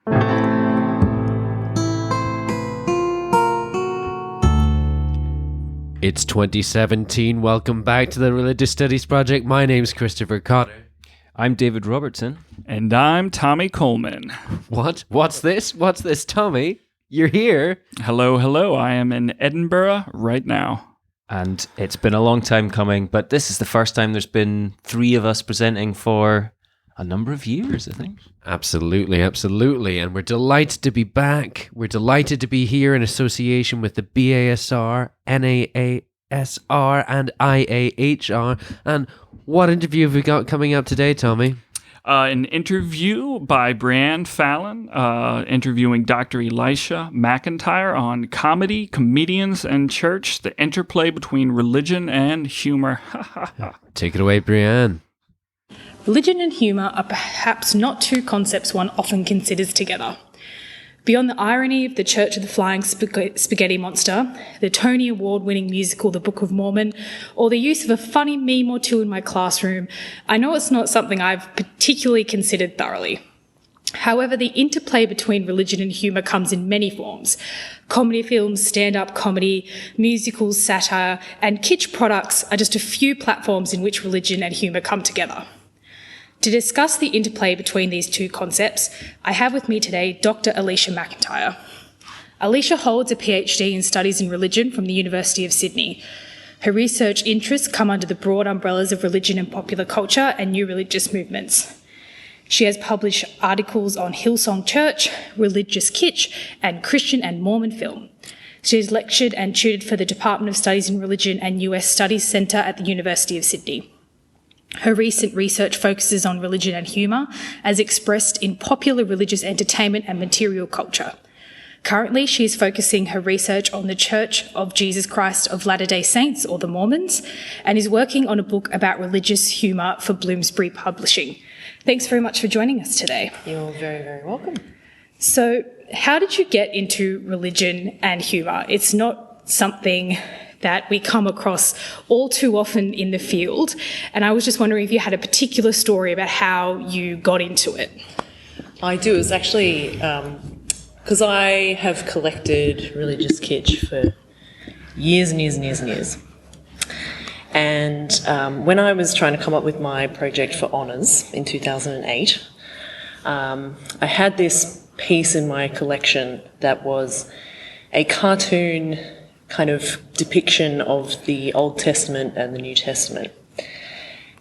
It's 2017. Welcome back to the Religious Studies Project. My name's Christopher Cotter. I'm David Robertson. And I'm Tommy Coleman. What? What's this? What's this, Tommy? You're here. Hello. I am in Edinburgh right now. And it's been a long time coming, but this is the first time there's been three of us presenting for a number of years, I think. Absolutely. And we're delighted to be back. We're delighted to be here in association with the BASR, NAASR, and IAHR. And what interview have we got coming up today, Tommy? An interview by Brianne Fallon, interviewing Dr. Elisha McIntyre on comedy, comedians, and church, the interplay between religion and humor. Take it away, Brianne. Religion and humour are perhaps not two concepts one often considers together. Beyond the irony of the Church of the Flying Spaghetti Monster, the Tony Award-winning musical The Book of Mormon, or the use of a funny meme or two in my classroom, I know it's not something I've particularly considered thoroughly. However, the interplay between religion and humour comes in many forms. Comedy films, stand-up comedy, musicals, satire, and kitsch products are just a few platforms in which religion and humour come together. To discuss the interplay between these two concepts, I have with me today Dr. Elisha McIntyre. Elisha holds a PhD in Studies in Religion from the University of Sydney. Her research interests come under the broad umbrellas of religion and popular culture and new religious movements. She has published articles on Hillsong Church, religious kitsch, and Christian and Mormon film. She has lectured and tutored for the Department of Studies in Religion and US Studies Centre at the University of Sydney. Her recent research focuses on religion and humour as expressed in popular religious entertainment and material culture. Currently, she is focusing her research on the Church of Jesus Christ of Latter-day Saints, or the Mormons, and is working on a book about religious humour for Bloomsbury Publishing. Thanks very much for joining us today. You're very, very welcome. So, how did you get into religion and humour? It's not something that we come across all too often in the field, and I was just wondering if you had a particular story about how you got into it. I do. It's actually because I have collected religious kitsch for years and years and years and years. And when I was trying to come up with my project for honours in 2008, I had this piece in my collection that was a cartoon kind of depiction of the Old Testament and the New Testament.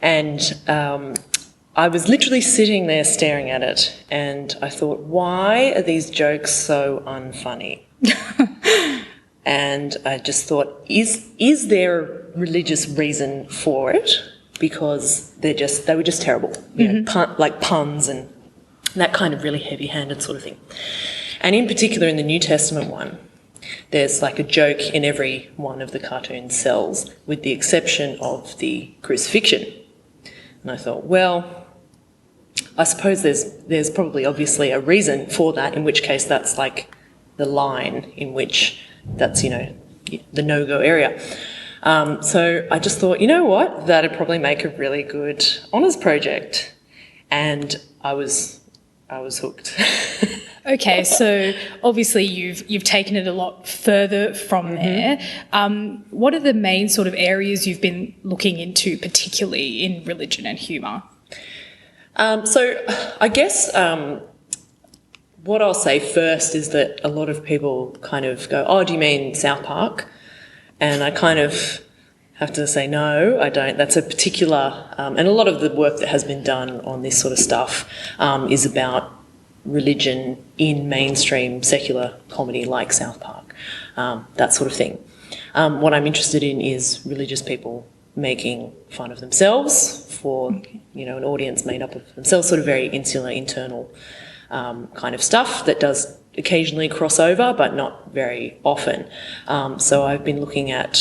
And I was literally sitting there staring at it, and I thought, why are these jokes so unfunny? And I just thought, is there a religious reason for it? Because they were just terrible, you know, like puns and that kind of really heavy-handed sort of thing. And in particular in the New Testament one, there's like a joke in every one of the cartoon cells, with the exception of the crucifixion. And I thought, well, I suppose there's probably obviously a reason for that, in which case that's like the line in which that's, you know, the no-go area. So I just thought, you know what, that'd probably make a really good honours project. And I was hooked. Okay, so obviously you've taken it a lot further from there. What are the main sort of areas you've been looking into, particularly in religion and humour? So I guess what I'll say first is that a lot of people kind of go, oh, do you mean South Park? And I kind of have to say, no, I don't. That's a particular, and a lot of the work that has been done on this sort of stuff is about religion in mainstream secular comedy like South Park, that sort of thing. What I'm interested in is religious people making fun of themselves for, you know, an audience made up of themselves, sort of very insular, internal kind of stuff that does occasionally cross over, but not very often. So I've been looking at,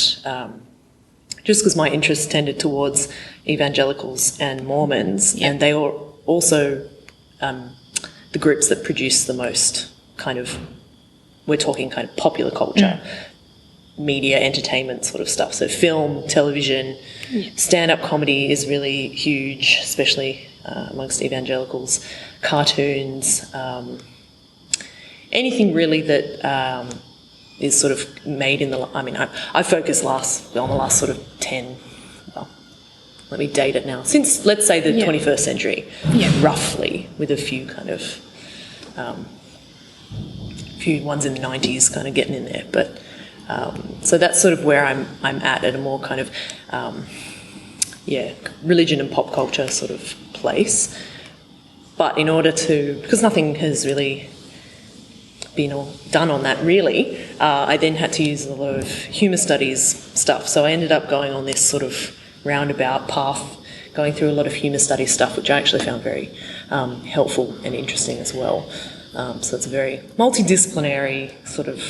just because my interest tended towards evangelicals and Mormons, and they are also the groups that produce the most kind of, we're talking kind of popular culture, media, entertainment sort of stuff. So film, television, stand-up comedy is really huge, especially amongst evangelicals. Cartoons, anything really that is sort of made in the. I mean, I focus on the last sort of 10. Well, let me date it now. Since, let's say, the 21st century, roughly, with a few kind of few ones in the 90s kind of getting in there. But so that's sort of where I'm at a more kind of religion and pop culture sort of place. But in order to, because nothing has really been done on that really, I then had to use a lot of humour studies stuff. So I ended up going on this sort of roundabout path, going through a lot of humour studies stuff, which I actually found very helpful and interesting as well. So it's a very multidisciplinary sort of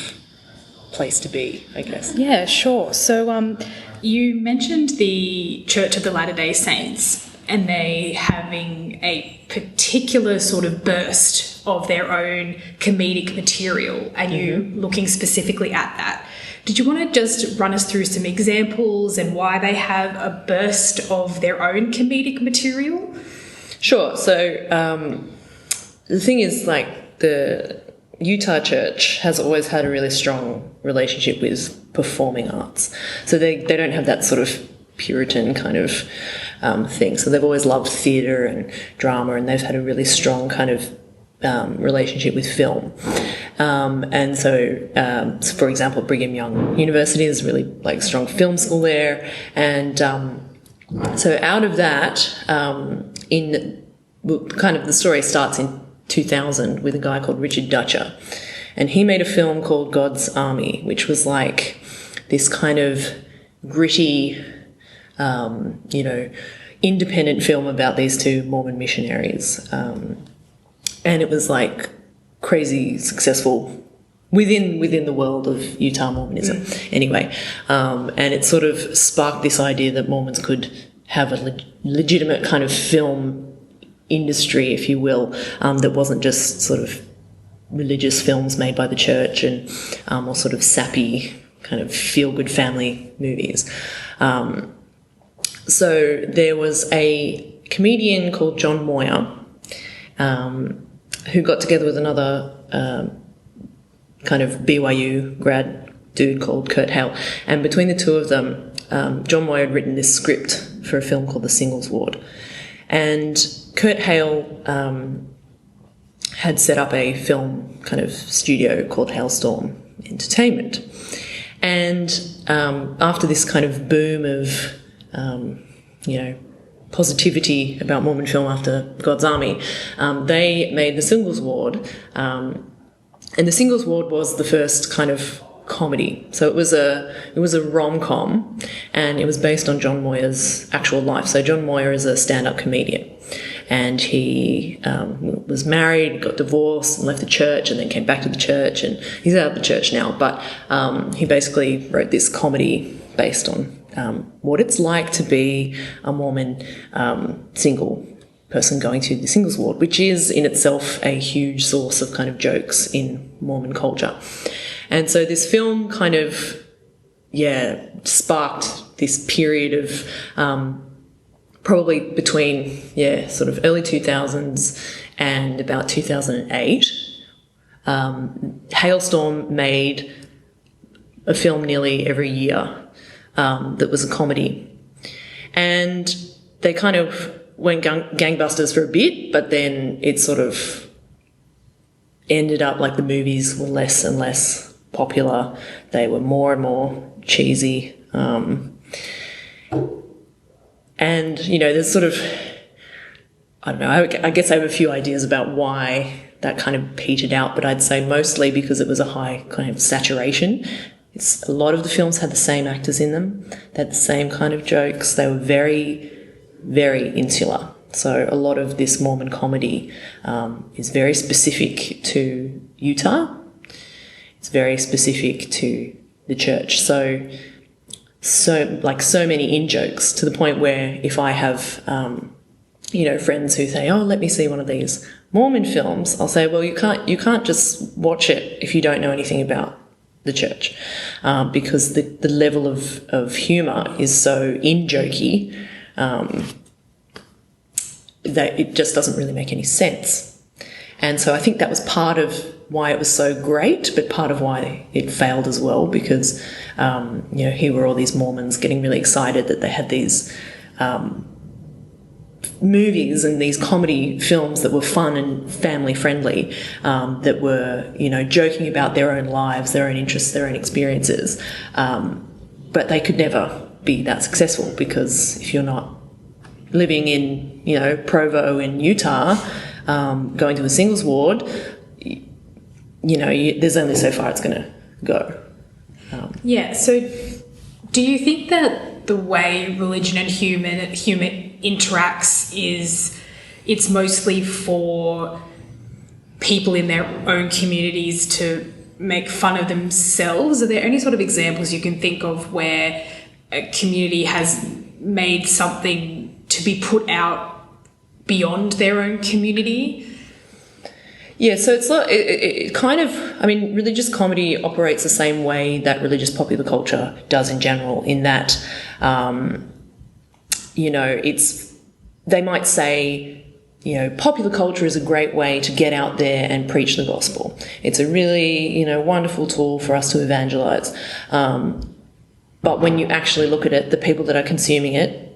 place to be, I guess. Yeah, sure. So you mentioned the Church of the Latter-day Saints and they having a particular sort of burst of their own comedic material and you looking specifically at that. Did you want to just run us through some examples and why they have a burst of their own comedic material? Sure. So the thing is, like, the Utah church has always had a really strong relationship with performing arts. So they don't have that sort of Puritan kind of thing. So they've always loved theatre and drama, and they've had a really strong kind of relationship with film. And so, for example, Brigham Young University is really like strong film school there. And so out of that, kind of the story starts in 2000 with a guy called Richard Dutcher. And he made a film called God's Army, which was like this kind of gritty, independent film about these two Mormon missionaries. And it was like crazy successful within the world of Utah Mormonism. Anyway, and it sort of sparked this idea that Mormons could have a legitimate kind of film industry, if you will, that wasn't just sort of religious films made by the church and or sort of sappy kind of feel-good family movies. So there was a comedian called John Moyer who got together with another kind of BYU grad dude called Kurt Hale, and between the two of them, John Moyer had written this script for a film called The Singles Ward. And Kurt Hale had set up a film kind of studio called Hailstorm Entertainment. And after this kind of boom of, positivity about Mormon film after God's Army, they made The Singles Ward. And The Singles Ward was the first kind of comedy. So it was a rom-com, and it was based on John Moyer's actual life. So John Moyer is a stand-up comedian, and he was married, got divorced, and left the church, and then came back to the church, and he's out of the church now. But he basically wrote this comedy based on what it's like to be a Mormon single person going through the singles ward, which is in itself a huge source of kind of jokes in Mormon culture. And so this film kind of, sparked this period of probably between, sort of early 2000s and about 2008. Hailstorm made a film nearly every year that was a comedy. And they kind of went gangbusters for a bit, but then it sort of ended up like the movies were less and less popular. They were more and more cheesy. And, there's sort of, I don't know, I guess I have a few ideas about why that kind of petered out, but I'd say mostly because it was a high kind of saturation. A lot of the films had the same actors in them. They had the same kind of jokes. They were very, very insular. So a lot of this Mormon comedy is very specific to Utah. It's very specific to the church. So many in-jokes, to the point where if I have, friends who say, oh, let me see one of these Mormon films, I'll say, well, you can't just watch it if you don't know anything about the church, because the level of humour is so in-jokey that it just doesn't really make any sense. And so I think that was part of why it was so great, but part of why it failed as well, because, here were all these Mormons getting really excited that they had these movies and these comedy films that were fun and family friendly, that were, joking about their own lives, their own interests, their own experiences. But they could never be that successful, because if you're not living in, Provo in Utah, going to a singles ward, there's only so far it's going to go. So do you think that the way religion and humour interacts it's mostly for people in their own communities to make fun of themselves? Are there any sort of examples you can think of where a community has made something to be put out beyond their own community? Yeah, so it's not, it kind of, religious comedy operates the same way that religious popular culture does in general, in that, they might say, popular culture is a great way to get out there and preach the gospel. It's a really, wonderful tool for us to evangelize. But when you actually look at it, the people that are consuming it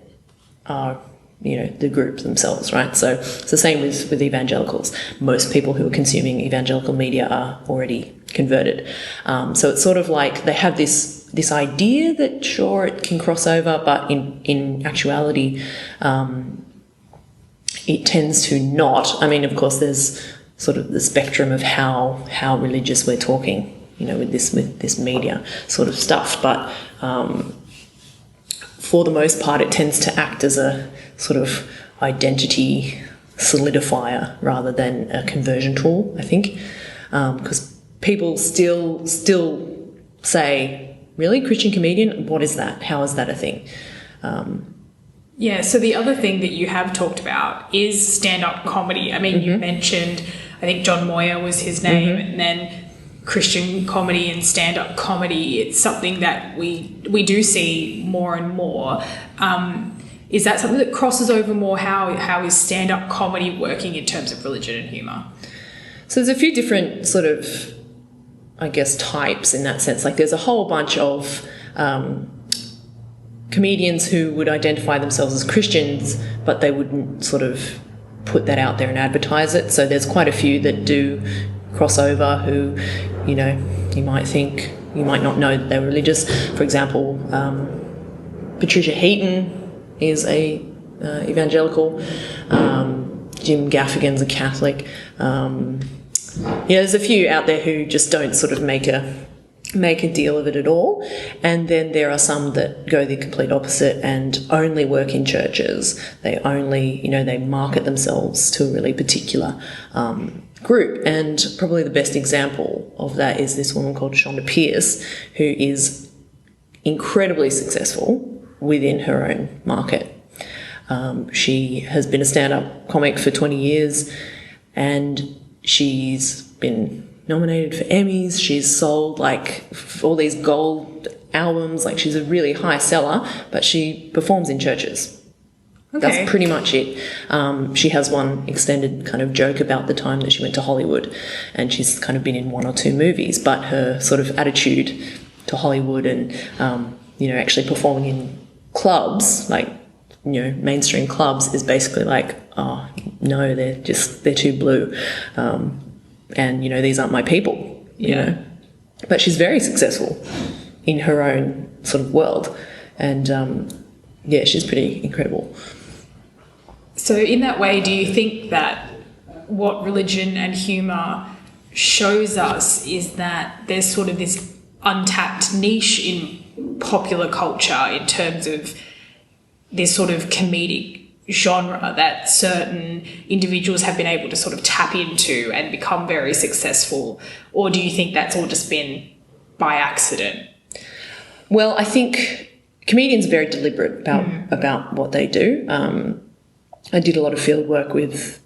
are, the group themselves, right? So it's the same with evangelicals. Most people who are consuming evangelical media are already converted. So it's sort of like they have this idea that, sure, it can cross over, but in actuality, it tends to not. Of course, there's sort of the spectrum of how religious we're talking, with this media sort of stuff. But for the most part, it tends to act as a sort of identity solidifier rather than a conversion tool, I think, because people still say, really, Christian comedian? What is that? How is that a thing? So the other thing that you have talked about is stand-up comedy. You mentioned, I think John Moyer was his name, and then Christian comedy and stand-up comedy. It's something that we do see more and more. Is that something that crosses over more? How is stand-up comedy working in terms of religion and humour? So there's a few different sort of, types in that sense. Like there's a whole bunch of comedians who would identify themselves as Christians, but they wouldn't sort of put that out there and advertise it. So there's quite a few that do crossover who, you might not know that they're religious. For example, Patricia Heaton is a evangelical. Jim Gaffigan's a Catholic. There's a few out there who just don't sort of make a deal of it at all. And then there are some that go the complete opposite and only work in churches. They only, they market themselves to a really particular group. And probably the best example of that is this woman called Shonda Pierce, who is incredibly successful within her own market. She has been a stand-up comic for 20 years, and she's been nominated for Emmys. She's sold like all these gold albums. Like she's a really high seller, but she performs in churches. Okay. That's pretty much it. She has one extended kind of joke about the time that she went to Hollywood, and she's kind of been in one or two movies, but her sort of attitude to Hollywood and, actually performing in clubs, like, mainstream clubs, is basically like, oh, no, they're too blue. And, these aren't my people, you know. But she's very successful in her own sort of world. And, she's pretty incredible. So in that way, do you think that what religion and humour shows us is that there's sort of this untapped niche in popular culture in terms of this sort of comedic genre that certain individuals have been able to sort of tap into and become very successful? Or do you think that's all just been by accident? Well, I think comedians are very deliberate about what they do. I did a lot of field work with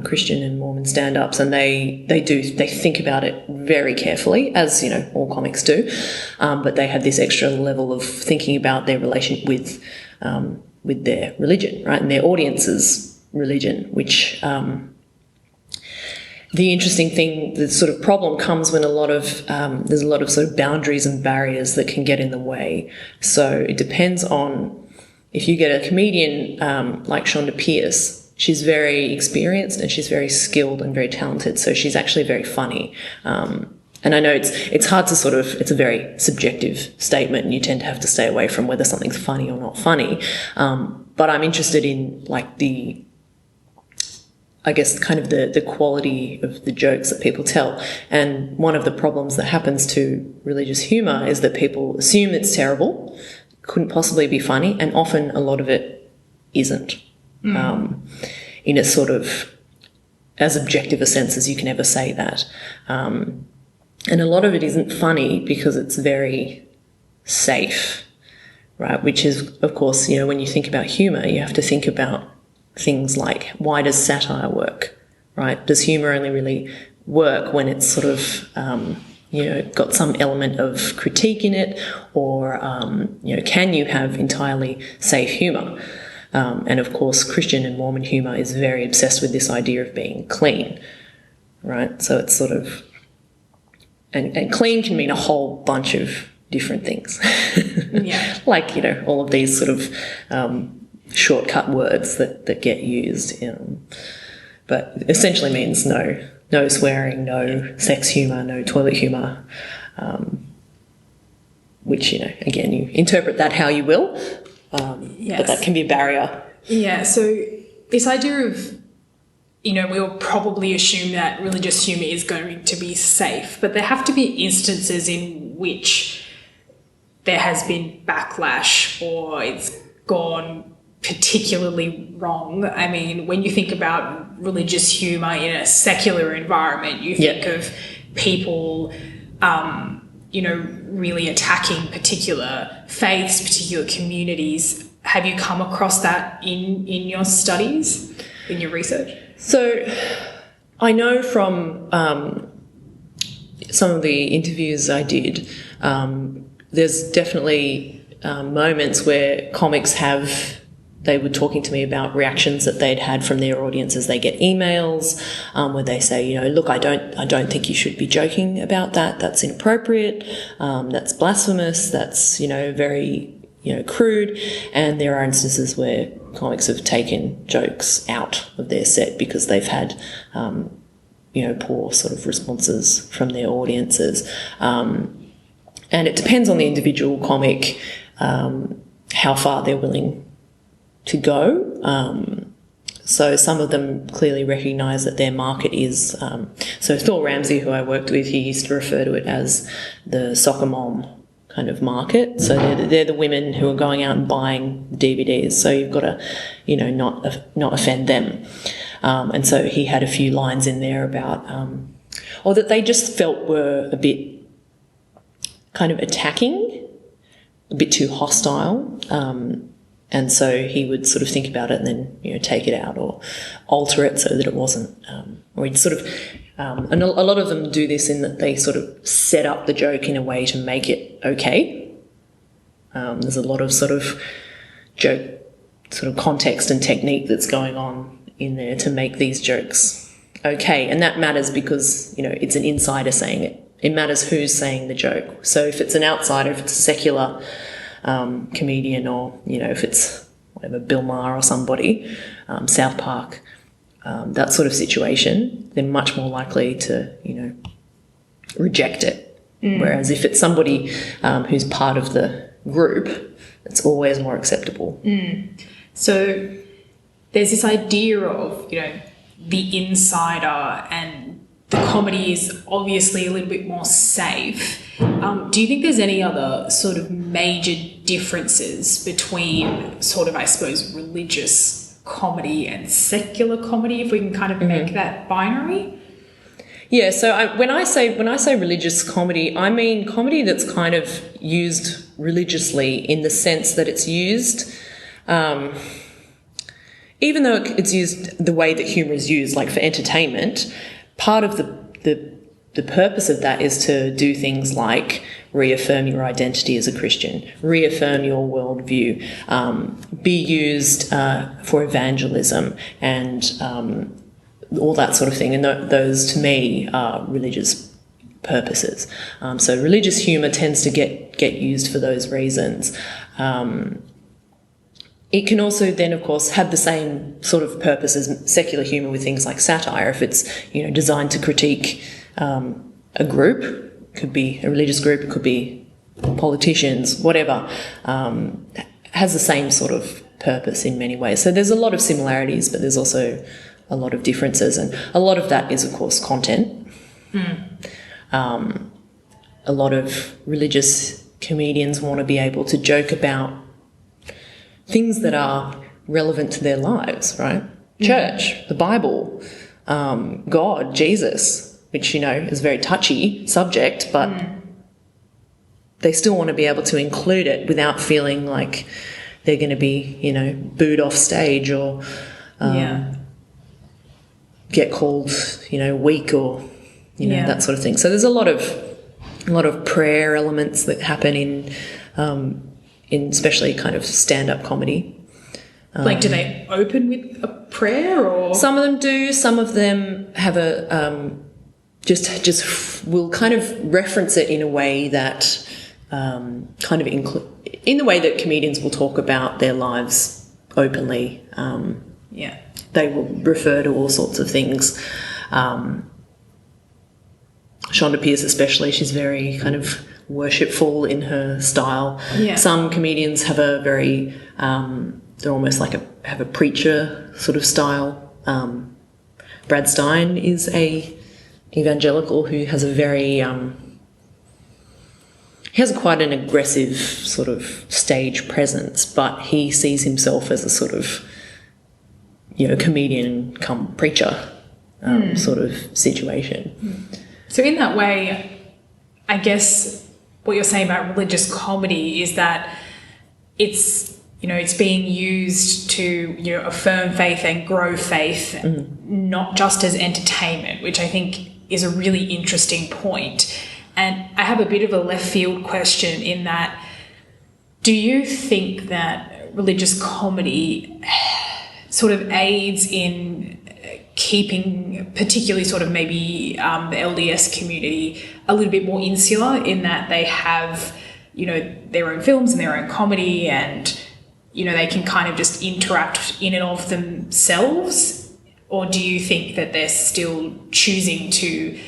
Christian and Mormon stand-ups, and they think about it very carefully, as all comics do, but they have this extra level of thinking about their relation with their religion, right, and their audience's religion, which the interesting thing, the sort of problem comes when there's a lot of sort of boundaries and barriers that can get in the way. So it depends on, if you get a comedian like Shonda Pierce, she's very experienced and she's very skilled and very talented, so she's actually very funny. And I know it's hard to it's a very subjective statement, and you tend to have to stay away from whether something's funny or not funny. But I'm interested in like the quality of the jokes that people tell. And one of the problems that happens to religious humour is that people assume it's terrible, couldn't possibly be funny, and often a lot of it isn't. In a sort of as objective a sense as you can ever say that. And a lot of it isn't funny because it's very safe, right? Which is, of course, when you think about humour, you have to think about things like, why does satire work, right? Does humour only really work when it's sort of, got some element of critique in it, or, can you have entirely safe humour? And of course, Christian and Mormon humour is very obsessed with this idea of being clean, right? So it's sort of, and clean can mean a whole bunch of different things. Yeah. Like, all of these sort of shortcut words that get used. But essentially means no swearing, no sex humour, no toilet humour, which, again, you interpret that how you will. Yes. But that can be a barrier. Yeah, so this idea of, we'll probably assume that religious humour is going to be safe, but there have to be instances in which there has been backlash or it's gone particularly wrong. I mean, when you think about religious humour in a secular environment, you think of people really attacking particular faiths, particular communities. Have you come across that in your studies, in your research? So I know from some of the interviews I did, there's definitely moments where comics they were talking to me about reactions that they'd had from their audiences. They get emails where they say, look, I don't think you should be joking about that. That's inappropriate. That's blasphemous. That's, very, crude. And there are instances where comics have taken jokes out of their set because they've had, poor sort of responses from their audiences. And it depends on the individual comic, how far they're willing to go. So some of them clearly recognise that their market is... so Thor Ramsey, who I worked with, he used to refer to it as the soccer mom kind of market. So they're the women who are going out and buying DVDs. So you've got to, not offend them. And so he had a few lines in there about... or that they just felt were a bit kind of attacking, a bit too hostile. And so he would sort of think about it and then, take it out or alter it so that it wasn't, or he'd sort of, and a lot of them do this in that they sort of set up the joke in a way to make it okay. There's a lot of sort of joke, sort of context and technique that's going on in there to make these jokes okay. And that matters because, it's an insider saying it. It matters who's saying the joke. So if it's an outsider, if it's a secular comedian, or if it's whatever, Bill Maher or somebody, South Park, that sort of situation, they're much more likely to reject it. Whereas if it's somebody who's part of the group, it's always more acceptable. So there's this idea of the insider, and the comedy is obviously a little bit more safe. Do you think there's any other sort of major differences between sort of, I suppose, religious comedy and secular comedy, if we can kind of make that binary? Yeah, so when I say religious comedy, I mean comedy that's kind of used religiously in the sense that it's used, even though it's used the way that humour is used, like for entertainment, part of the purpose of that is to do things like reaffirm your identity as a Christian, reaffirm your worldview, be used for evangelism, and all that sort of thing. And those, to me, are religious purposes. So religious humour tends to get used for those reasons. It can also then, of course, have the same sort of purpose as secular humour with things like satire. If it's, designed to critique a group, it could be a religious group, it could be politicians, whatever, has the same sort of purpose in many ways. So there's a lot of similarities, but there's also a lot of differences, and a lot of that is, of course, content. A lot of religious comedians want to be able to joke about things that are relevant to their lives, right? Church, the Bible, God, Jesus, which, is a very touchy subject, but they still want to be able to include it without feeling like they're going to be, booed off stage or get called, weak or, that sort of thing. So there's a lot of prayer elements that happen in especially kind of stand-up comedy. Like, do they open with a prayer, or some of them do? Some of them have a just will kind of reference it in a way that kind of in the way that comedians will talk about their lives openly. They will refer to all sorts of things. Shonda Pierce especially, she's very kind of worshipful in her style. Some comedians have a very they're almost like have a preacher sort of style. Brad Stein is a evangelical who has a very he has quite an aggressive sort of stage presence, but he sees himself as a sort of comedian come preacher sort of situation. So in that way, I guess what you're saying about religious comedy is that it's being used to affirm faith and grow faith, not just as entertainment, which I think is a really interesting point. And I have a bit of a left field question in that, do you think that religious comedy sort of aids in keeping particularly sort of maybe the LDS community a little bit more insular, in that they have, their own films and their own comedy, and, they can kind of just interact in and of themselves? Or do you think that they're still choosing to,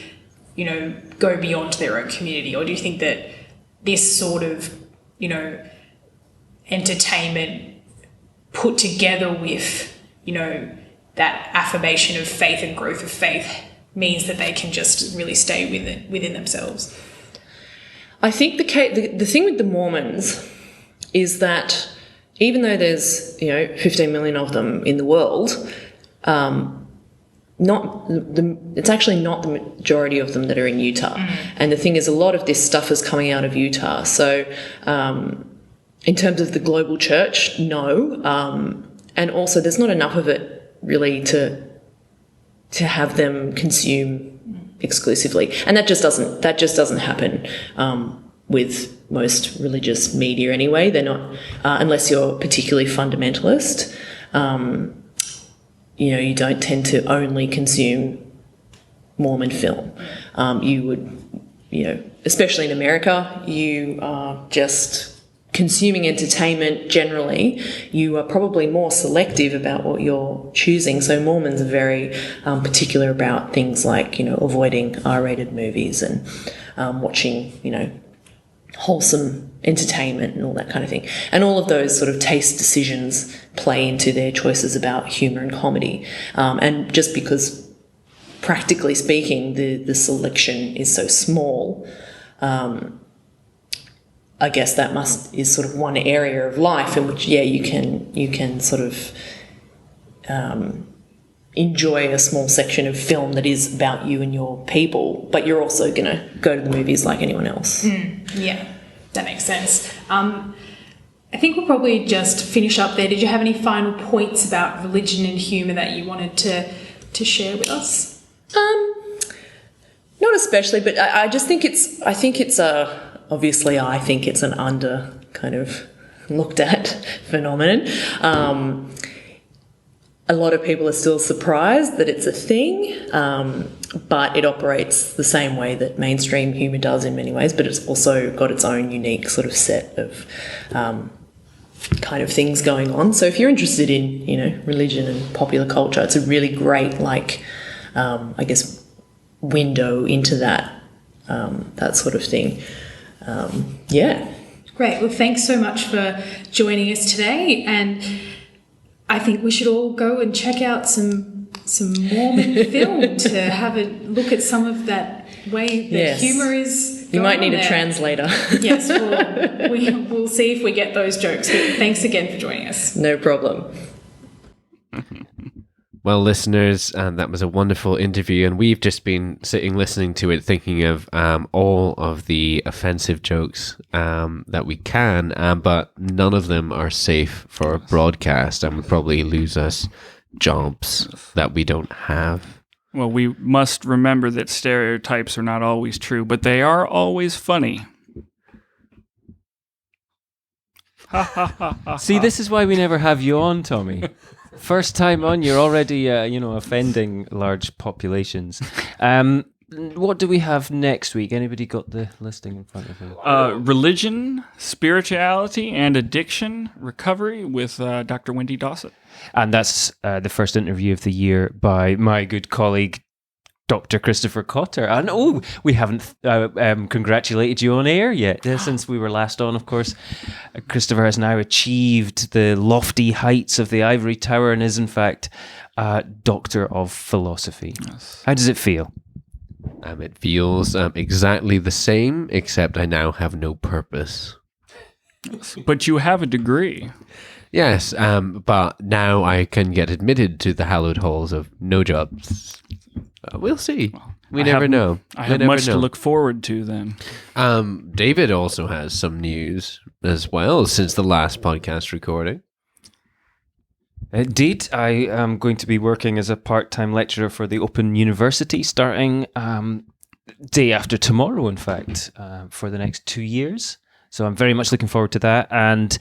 go beyond their own community? Or do you think that this sort of, entertainment put together with, that affirmation of faith and growth of faith means that they can just really stay within themselves? I think the thing with the Mormons is that even though there's 15 million of them in the world, it's actually not the majority of them that are in Utah. And the thing is, a lot of this stuff is coming out of Utah. So in terms of the global church, no. And also there's not enough of it really to have them consume exclusively. And that just doesn't happen with most religious media anyway. They're not, unless you're particularly fundamentalist, you don't tend to only consume Mormon film. You would, especially in America, you are just consuming entertainment generally. You are probably more selective about what you're choosing. So Mormons are very particular about things like, avoiding R-rated movies and watching, wholesome entertainment and all that kind of thing. And all of those sort of taste decisions play into their choices about humour and comedy. And just because, practically speaking, the selection is so small, I guess that is sort of one area of life in which, you can sort of enjoy a small section of film that is about you and your people, but you're also going to go to the movies like anyone else. Yeah, that makes sense. I think we'll probably just finish up there. Did you have any final points about religion and humour that you wanted to share with us? Not especially, but I think it's an under kind of looked at phenomenon. a lot of people are still surprised that it's a thing, but it operates the same way that mainstream humour does in many ways, but it's also got its own unique sort of set of kind of things going on. So if you're interested in, religion and popular culture, it's a really great, I guess, window into that sort of thing. Yeah. Great. Well, thanks so much for joining us today, and I think we should all go and check out some Mormon film to have a look at some of that way that humour is. You might need a translator. Yes, we'll see if we get those jokes. But thanks again for joining us. No problem. Well, listeners, that was a wonderful interview, and we've just been sitting listening to it, thinking of all of the offensive jokes that we can, but none of them are safe for a broadcast and would probably lose us jobs that we don't have. Well, we must remember that stereotypes are not always true, but they are always funny. See, this is why we never have you on, Tommy. First time on, you're already, offending large populations. What do we have next week? Anybody got the listing in front of them? Religion, spirituality, and addiction recovery with Dr. Wendy Dossett. And that's the first interview of the year by my good colleague, Dr. Christopher Cotter. And we haven't congratulated you on air yet. Since we were last on, of course, Christopher has now achieved the lofty heights of the ivory tower and is in fact Doctor of Philosophy. Yes. How does it feel? It feels exactly the same, except I now have no purpose. But you have a degree. Yes, but now I can get admitted to the hallowed halls of no jobs. We'll see. We never know. I have much to look forward to then. David also has some news as well since the last podcast recording. Indeed, I am going to be working as a part-time lecturer for the Open University starting day after tomorrow, in fact, for the next 2 years. So I'm very much looking forward to that. And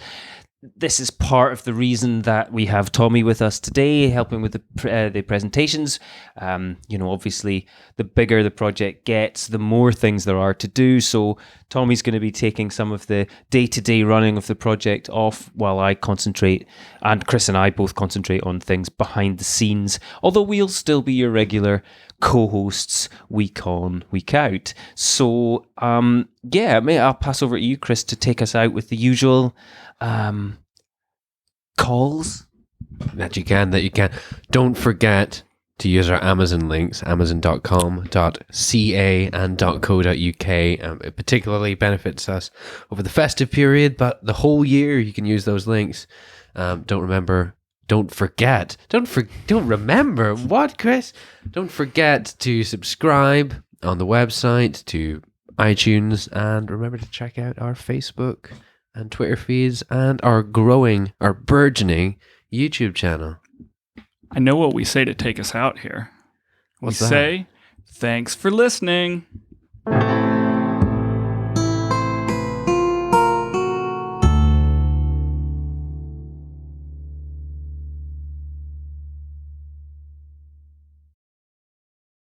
this is part of the reason that we have Tommy with us today, helping with the presentations. Obviously, the bigger the project gets, the more things there are to do. So Tommy's going to be taking some of the day-to-day running of the project off while I concentrate, and Chris and I both concentrate on things behind the scenes, although we'll still be your regular co-hosts week on, week out. So, I'll pass over to you, Chris, to take us out with the usual calls that you can. Don't forget to use our Amazon links, amazon.com.ca and .co.uk. It particularly benefits us over the festive period, but the whole year you can use those links. Don't forget to subscribe on the website, to iTunes, and remember to check out our Facebook and Twitter feeds and our burgeoning YouTube channel. I know what we say to take us out here. What's that? Say, thanks for listening.